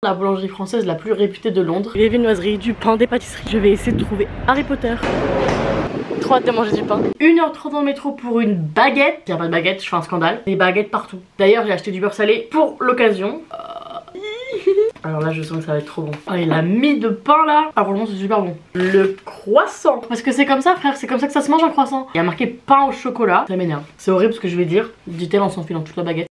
La boulangerie française la plus réputée de Londres. Des viennoiseries, du pain, des pâtisseries. Je vais essayer de trouver Harry Potter. Trop hâte de manger du pain. 1h30 dans le métro pour une baguette. Il n'y a pas de baguette, je fais un scandale. Des baguettes partout. D'ailleurs j'ai acheté du beurre salé pour l'occasion. Alors là je sens que ça va être trop bon. Oh, il a mis de pain là. Ah franchement c'est super bon. Le croissant. Parce que c'est comme ça frère, c'est comme ça que ça se mange un croissant. Il y a marqué pain au chocolat. Ça m'énerve. C'est horrible ce que je vais dire. Dit-elle en s'enfilant toute la baguette.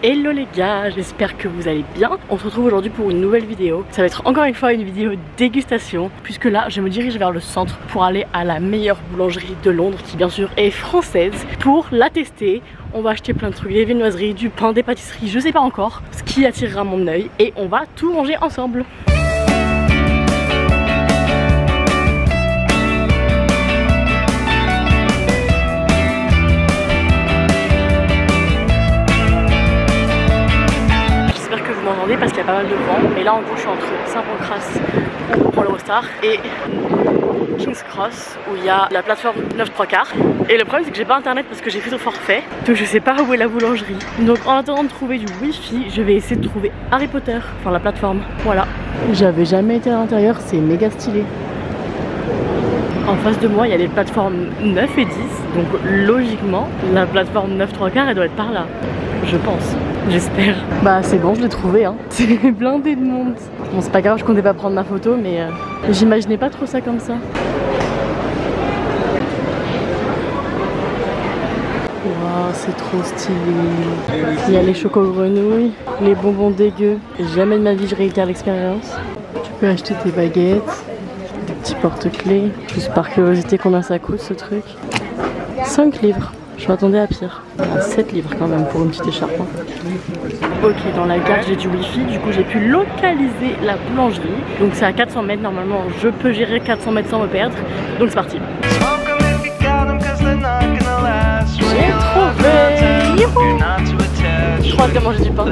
Hello les gars, j'espère que vous allez bien. On se retrouve aujourd'hui pour une nouvelle vidéo. Ça va être encore une fois une vidéo dégustation, puisque là je me dirige vers le centre pour aller à la meilleure boulangerie de Londres, qui bien sûr est française. Pour la tester, on va acheter plein de trucs, des viennoiseries, du pain, des pâtisseries, je sais pas encore ce qui attirera mon œil, et on va tout manger ensemble. Parce qu'il y a pas mal de vent, et là en gros je suis entre Saint-Pancras pour l'Eurostar et King's Cross où il y a la plateforme 9-3/4. Et le problème c'est que j'ai pas internet parce que j'ai fait au forfait, donc je sais pas où est la boulangerie. Donc en attendant de trouver du wifi, je vais essayer de trouver Harry Potter, enfin la plateforme. Voilà, j'avais jamais été à l'intérieur, c'est méga stylé. En face de moi il y a les plateformes 9 et 10, donc logiquement la plateforme 9-3/4 elle doit être par là, je pense. J'espère. Bah c'est bon, je l'ai trouvé hein. C'est blindé de monde. Bon c'est pas grave, je comptais pas prendre ma photo, mais j'imaginais pas trop ça comme ça. Waouh, c'est trop stylé. Il y a les choco-grenouilles, les bonbons dégueux. Jamais de ma vie je réitère l'expérience. Tu peux acheter tes baguettes, des petits porte-clés. Juste par curiosité, combien ça coûte ce truc? 5 livres. Je m'attendais à pire. 7 livres quand même pour une petite écharpe. Ok, dans la gare j'ai du wifi, du coup j'ai pu localiser la boulangerie. Donc c'est à 400 mètres, normalement je peux gérer 400 mètres sans me perdre. Donc c'est parti. J'ai trouvé. Youhou. J'ai trop hâte de manger du pain.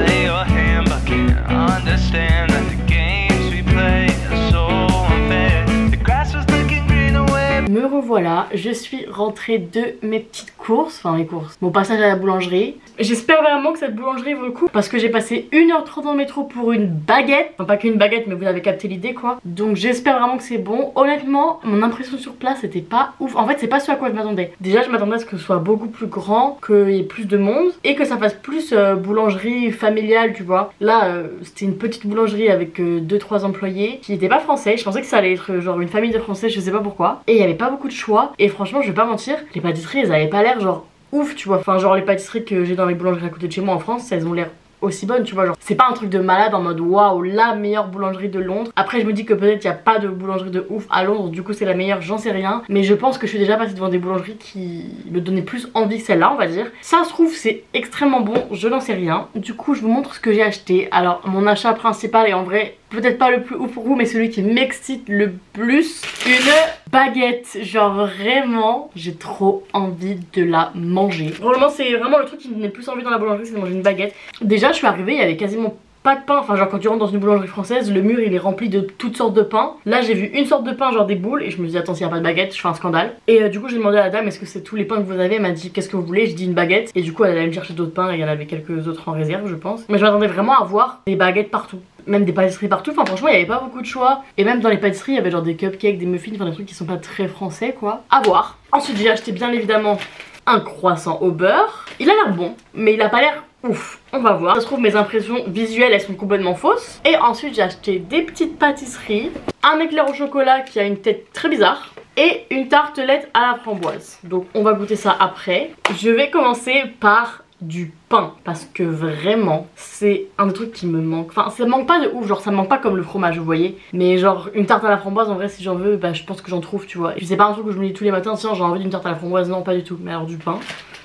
Me revoilà, je suis rentrée de mes petites courses, enfin mes courses, mon passage à la boulangerie. J'espère vraiment que cette boulangerie vaut le coup parce que j'ai passé 1h30 dans le métro pour une baguette. Enfin pas qu'une baguette mais vous avez capté l'idée quoi. Donc j'espère vraiment que c'est bon. Honnêtement mon impression sur place c'était pas ouf. En fait c'est pas ce à quoi je m'attendais. Déjà je m'attendais à ce que ce soit beaucoup plus grand, qu'il y ait plus de monde et que ça fasse plus boulangerie familiale tu vois. Là c'était une petite boulangerie avec 2-3 employés qui n'étaient pas français. Je pensais que ça allait être genre une famille de français, je sais pas pourquoi. Et il y avait pas beaucoup de choix et franchement je vais pas mentir, les pâtisseries elles avaient pas l'air genre ouf tu vois, enfin genre les pâtisseries que j'ai dans les boulangeries à côté de chez moi en France elles ont l'air aussi bonnes tu vois, genre c'est pas un truc de malade en mode waouh la meilleure boulangerie de Londres. Après je me dis que peut-être il y a pas de boulangerie de ouf à Londres, du coup c'est la meilleure, j'en sais rien, mais je pense que je suis déjà passée devant des boulangeries qui me donnaient plus envie que celle-là on va dire. Ça se trouve c'est extrêmement bon, je n'en sais rien. Du coup je vous montre ce que j'ai acheté. Alors mon achat principal est en vrai peut-être pas le plus ouf pour vous mais celui qui m'excite le plus, une baguette. Genre vraiment j'ai trop envie de la manger. Vraiment c'est vraiment le truc qui me donnait plus envie dans la boulangerie, c'est de manger une baguette. Déjà je suis arrivée, il y avait quasiment pas de pain, enfin genre quand tu rentres dans une boulangerie française le mur il est rempli de toutes sortes de pain. Là j'ai vu une sorte de pain genre des boules et je me dis attends s'il n'y a pas de baguette je fais un scandale. Et du coup j'ai demandé à la dame est-ce que c'est tous les pains que vous avez, elle m'a dit qu'est-ce que vous voulez, je dis une baguette et du coup elle allait me chercher d'autres pains et il y en avait quelques autres en réserve je pense. Mais je m'attendais vraiment à voir des baguettes partout, même des pâtisseries partout, enfin franchement il n'y avait pas beaucoup de choix. Et même dans les pâtisseries il y avait genre des cupcakes, des muffins, enfin des trucs qui sont pas très français quoi. À voir. Ensuite j'ai acheté bien évidemment un croissant au beurre. Il a l'air bon mais il a pas l'air ouf, on va voir. Ça se trouve mes impressions visuelles elles sont complètement fausses. Et ensuite j'ai acheté des petites pâtisseries, un éclair au chocolat qui a une tête très bizarre et une tartelette à la framboise. Donc on va goûter ça après. Je vais commencer par du pain parce que vraiment c'est un des trucs qui me manque. Enfin ça manque pas de ouf, genre ça me manque pas comme le fromage vous voyez, mais genre une tarte à la framboise en vrai si j'en veux bah je pense que j'en trouve tu vois. Et puis c'est pas un truc que je me dis tous les matins tiens j'ai envie d'une tarte à la framboise, non pas du tout. Mais alors du pain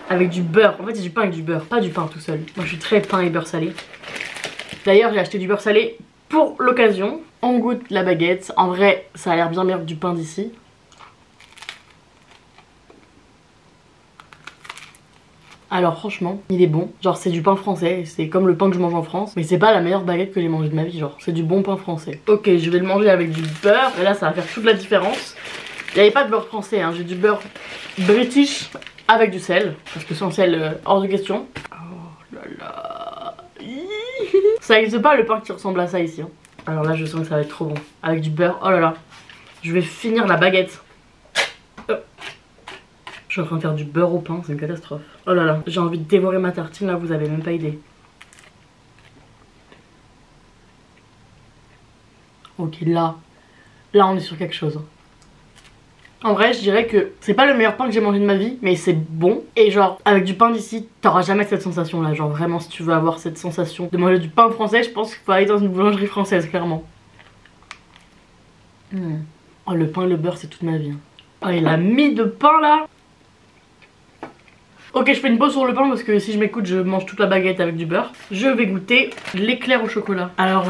avec du beurre, en fait c'est du pain avec du beurre, pas du pain tout seul. Moi je suis très pain et beurre salé. D'ailleurs j'ai acheté du beurre salé pour l'occasion. On goûte la baguette, en vrai ça a l'air bien meilleur que du pain d'ici. Alors franchement il est bon, genre c'est du pain français, c'est comme le pain que je mange en France, mais c'est pas la meilleure baguette que j'ai mangée de ma vie, genre c'est du bon pain français. Ok je vais le manger avec du beurre et là ça va faire toute la différence. Il n'y avait pas de beurre français hein, j'ai du beurre British avec du sel, parce que sans sel, hors de question. Oh là là. Ça n'existe pas le pain qui ressemble à ça ici. Hein. Alors là, je sens que ça va être trop bon. Avec du beurre, oh là là. Je vais finir la baguette. Je suis en train de faire du beurre au pain, c'est une catastrophe. Oh là là, j'ai envie de dévorer ma tartine, là, vous avez même pas idée. Ok, là on est sur quelque chose. En vrai, je dirais que c'est pas le meilleur pain que j'ai mangé de ma vie, mais c'est bon. Et genre, avec du pain d'ici, t'auras jamais cette sensation là. Genre vraiment, si tu veux avoir cette sensation de manger du pain français, je pense qu'il faut aller dans une boulangerie française, clairement. Oh, le pain et le beurre, c'est toute ma vie. Oh, il a mis de pain là. Ok, je fais une pause sur le pain parce que si je m'écoute, je mange toute la baguette avec du beurre. Je vais goûter l'éclair au chocolat. Alors,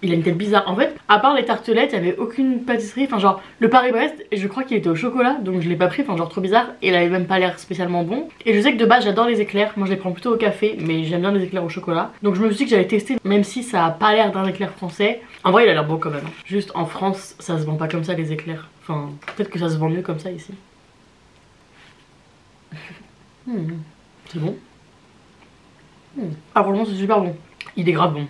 il a une tête bizarre. En fait, à part les tartelettes, il n'y avait aucune pâtisserie. Enfin, genre, le Paris-Brest, je crois qu'il était au chocolat, donc je l'ai pas pris. Enfin, genre, trop bizarre. Et il avait même pas l'air spécialement bon. Et je sais que de base, j'adore les éclairs. Moi, je les prends plutôt au café, mais j'aime bien les éclairs au chocolat. Donc, je me suis dit que j'allais tester, même si ça a pas l'air d'un éclair français. En vrai, il a l'air bon quand même. Juste en France, ça se vend pas comme ça, les éclairs. Enfin, peut-être que ça se vend mieux comme ça ici. C'est bon. Ah, franchement, c'est super bon. Il est grave bon.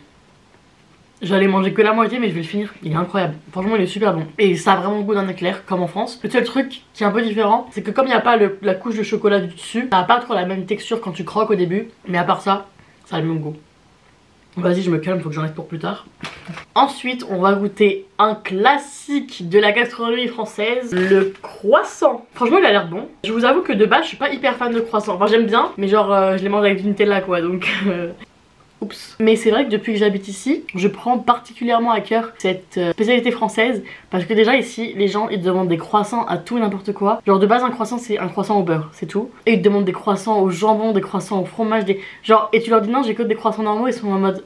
J'allais manger que la moitié, mais je vais le finir. Il est incroyable. Franchement, il est super bon. Et ça a vraiment le goût d'un éclair, comme en France. Le seul truc qui est un peu différent, c'est que comme il n'y a pas la couche de chocolat du dessus, ça n'a pas trop la même texture quand tu croques au début. Mais à part ça, ça a le même goût. Vas-y, je me calme, faut que j'en reste pour plus tard. Ensuite, on va goûter un classique de la gastronomie française, le croissant. Franchement, il a l'air bon. Je vous avoue que de base, je suis pas hyper fan de croissant. Enfin, j'aime bien, mais genre, je les mange avec du Nutella, quoi, donc... Oups. Mais c'est vrai que depuis que j'habite ici, je prends particulièrement à cœur cette spécialité française. Parce que déjà ici, les gens ils te demandent des croissants à tout et n'importe quoi. Genre de base un croissant c'est un croissant au beurre, c'est tout. Et ils te demandent des croissants au jambon, des croissants au fromage, genre et tu leur dis non j'ai que des croissants normaux, ils sont en mode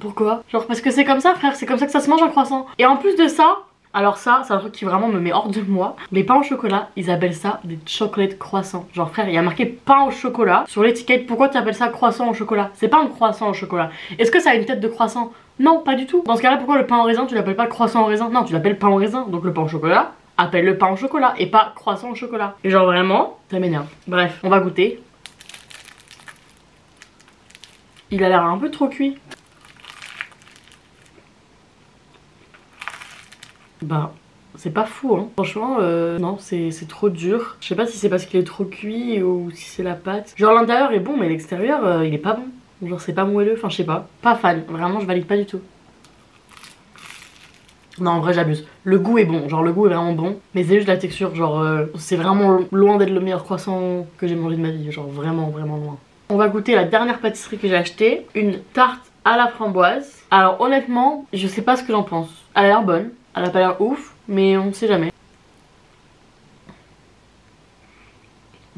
pourquoi? Genre parce que c'est comme ça frère, c'est comme ça que ça se mange un croissant. Et en plus de ça, alors ça, c'est un truc qui vraiment me met hors de moi. Les pains au chocolat, ils appellent ça des chocolate croissants. Genre frère, il y a marqué pain au chocolat sur l'étiquette. Pourquoi tu appelles ça croissant au chocolat? C'est pas un croissant au chocolat. Est-ce que ça a une tête de croissant? Non, pas du tout. Dans ce cas là, pourquoi le pain au raisin, tu l'appelles pas croissant au raisin? Non, tu l'appelles pain au raisin. Donc le pain au chocolat, appelle le pain au chocolat et pas croissant au chocolat. Et genre vraiment, ça m'énerve. Bref, on va goûter. Il a l'air un peu trop cuit. Bah, c'est pas fou hein. Franchement, non, c'est trop dur. Je sais pas si c'est parce qu'il est trop cuit ou si c'est la pâte. Genre l'intérieur est bon, mais l'extérieur, il est pas bon. Genre c'est pas moelleux, enfin je sais pas. Pas fan, vraiment je valide pas du tout. Non, en vrai j'abuse. Le goût est bon, genre le goût est vraiment bon. Mais c'est juste la texture, genre c'est vraiment loin d'être le meilleur croissant que j'ai mangé de ma vie. Genre vraiment, vraiment loin. On va goûter la dernière pâtisserie que j'ai achetée. Une tarte à la framboise. Alors honnêtement, je sais pas ce que j'en pense. Elle a l'air bonne. Elle a pas l'air ouf, mais on sait jamais.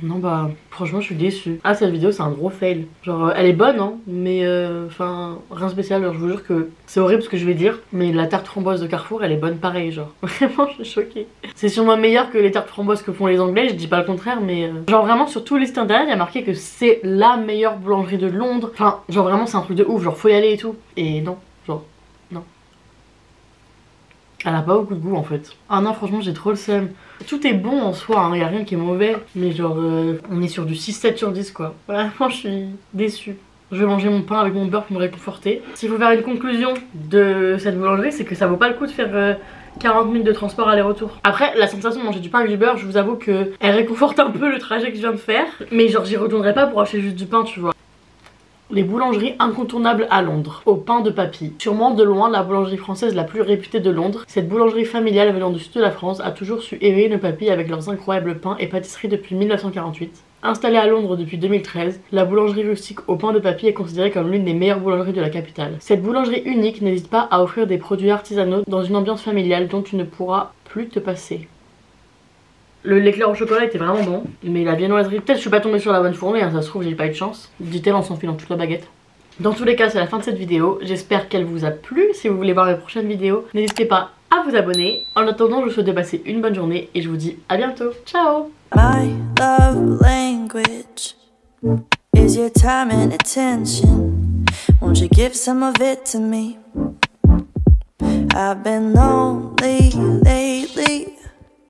Non bah, franchement je suis déçue. Ah cette vidéo c'est un gros fail. Genre elle est bonne hein, mais enfin rien de spécial. Genre, je vous jure que c'est horrible ce que je vais dire, mais la tarte framboise de Carrefour elle est bonne pareil genre. Vraiment je suis choquée. C'est sûrement meilleur que les tartes framboises que font les anglais, je dis pas le contraire mais genre vraiment sur tout le site internet il y a marqué que c'est la meilleure boulangerie de Londres. Enfin genre vraiment c'est un truc de ouf, genre faut y aller et tout. Et non, genre non. Elle a pas beaucoup de goût en fait. Ah non franchement j'ai trop le seum. Tout est bon en soi, hein, y a rien qui est mauvais. Mais genre on est sur du 6-7 sur 10 quoi. Vraiment je suis déçue. Je vais manger mon pain avec mon beurre pour me réconforter. S'il faut faire une conclusion de cette boulangerie, c'est que ça vaut pas le coup de faire 40 minutes de transport aller-retour. Après la sensation de manger du pain avec du beurre, je vous avoue que elle réconforte un peu le trajet que je viens de faire. Mais genre j'y retournerai pas pour acheter juste du pain tu vois. Les boulangeries incontournables à Londres, au pain de papy. Sûrement de loin la boulangerie française la plus réputée de Londres, cette boulangerie familiale venant du sud de la France a toujours su éveiller nos papilles avec leurs incroyables pains et pâtisseries depuis 1948. Installée à Londres depuis 2013, la boulangerie rustique au pain de papy est considérée comme l'une des meilleures boulangeries de la capitale. Cette boulangerie unique n'hésite pas à offrir des produits artisanaux dans une ambiance familiale dont tu ne pourras plus te passer. L'éclair au chocolat était vraiment bon, mais la viennoiserie, peut-être je suis pas tombée sur la bonne fournée, hein, ça se trouve j'ai pas eu de chance. Dit-elle en s'enfilant toute la baguette. Dans tous les cas c'est la fin de cette vidéo, j'espère qu'elle vous a plu. Si vous voulez voir mes prochaines vidéos, n'hésitez pas à vous abonner. En attendant je vous souhaite de passer une bonne journée et je vous dis à bientôt. Ciao. My love language is your time and attention. Won't you give some of it to me? I've been lonely lately.